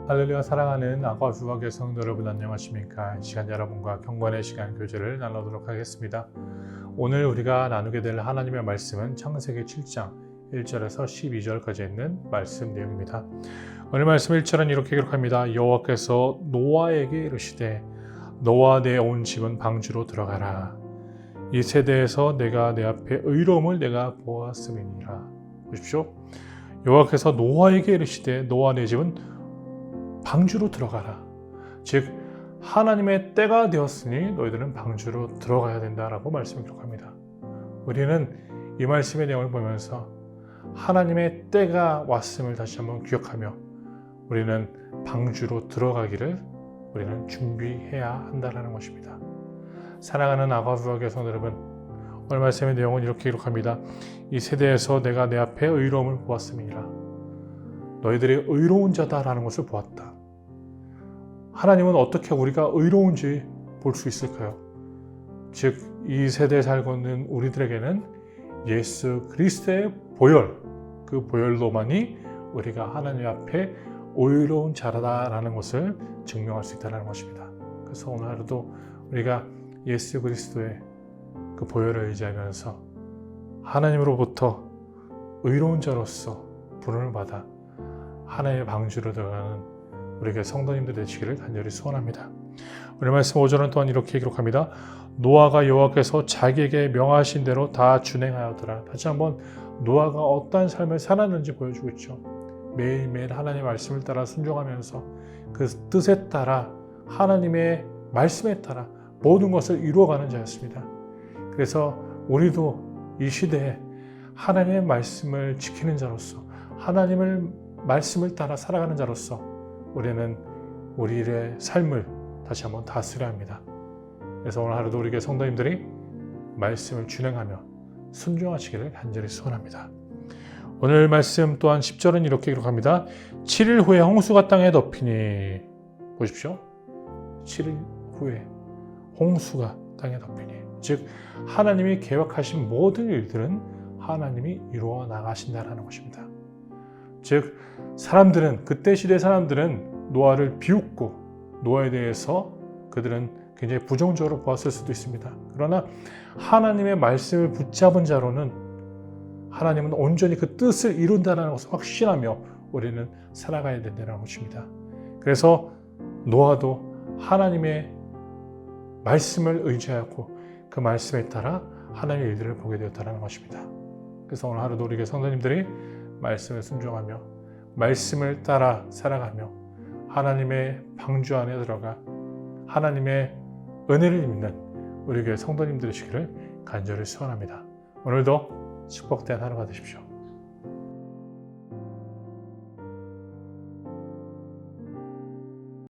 할렐루야. 사랑하는 아과주와 성도 여러분, 안녕하십니까? 이 시간 여러분과 경건의 시간 교제를 나누도록 하겠습니다. 오늘 우리가 나누게 될 하나님의 말씀은 창세기 7장 1절에서 12절까지 있는 말씀 내용입니다. 오늘 말씀 1절은 이렇게 기록합니다. 여호와께서 노아에게 이르시되 너와 내 온 집은 방주로 들어가라. 이 세대에서 내가 내 앞에 의로움을 내가 보았음이니라. 보십시오. 여호와께서 노아에게 이르시되 너와 내 집은 방주로 들어가라. 즉 하나님의 때가 되었으니 너희들은 방주로 들어가야 된다라고 말씀을 기록합니다. 우리는 이 말씀의 내용을 보면서 하나님의 때가 왔음을 다시 한번 기억하며 우리는 방주로 들어가기를 우리는 준비해야 한다는 것입니다. 사랑하는 아과주와 성도 여러분, 오늘 말씀의 내용은 이렇게 기록합니다. 이 세대에서 내가 내 앞에 의로움을 보았음이니라. 너희들이 의로운 자다라는 것을 보았다. 하나님은 어떻게 우리가 의로운지 볼 수 있을까요? 즉, 이 세대에 살고 있는 우리들에게는 예수 그리스도의 보혈, 그 보혈로만이 우리가 하나님 앞에 의로운 자라다라는 것을 증명할 수 있다는 것입니다. 그래서 오늘 하루도 우리가 예수 그리스도의 그 보혈을 의지하면서 하나님으로부터 의로운 자로서 부름을 받아 하나님의 방주로 들어가는 우리에게 성도님들 되시기를 간절히 소원합니다. 오늘 말씀 5절은 또한 이렇게 기록합니다. 노아가 여호와께서 자기에게 명하신 대로 다 준행하였더라. 다시 한번 노아가 어떠한 삶을 살았는지 보여주고 있죠. 매일매일 하나님의 말씀을 따라 순종하면서 그 뜻에 따라 하나님의 말씀에 따라 모든 것을 이루어가는 자였습니다. 그래서 우리도 이 시대에 하나님의 말씀을 지키는 자로서 하나님의 말씀을 따라 살아가는 자로서 우리는 우리의 삶을 다시 한번 다스려야 합니다. 그래서 오늘 하루도 우리에게 성도님들이 말씀을 준행하며 순종하시기를 간절히 소원합니다. 오늘 말씀 또한 10절은 이렇게 기록합니다. 7일 후에 홍수가 땅에 덮이니, 보십시오. 7일 후에 홍수가 땅에 덮이니, 즉 하나님이 계획하신 모든 일들은 하나님이 이루어 나가신다는 것입니다. 즉 사람들은, 그때 시대 사람들은 노아를 비웃고 노아에 대해서 그들은 굉장히 부정적으로 보았을 수도 있습니다. 그러나 하나님의 말씀을 붙잡은 자로는 하나님은 온전히 그 뜻을 이룬다는 것을 확신하며 우리는 살아가야 된다는 것입니다. 그래서 노아도 하나님의 말씀을 의지하고 그 말씀에 따라 하나님의 일들을 보게 되었다는 것입니다. 그래서 오늘 하루도 우리 성도님들이 말씀을 순종하며 말씀을 따라 살아가며 하나님의 방주 안에 들어가 하나님의 은혜를 입는 우리 교회 성도님들 되시기를 간절히 소원합니다. 오늘도 축복된 하루가 되십시오.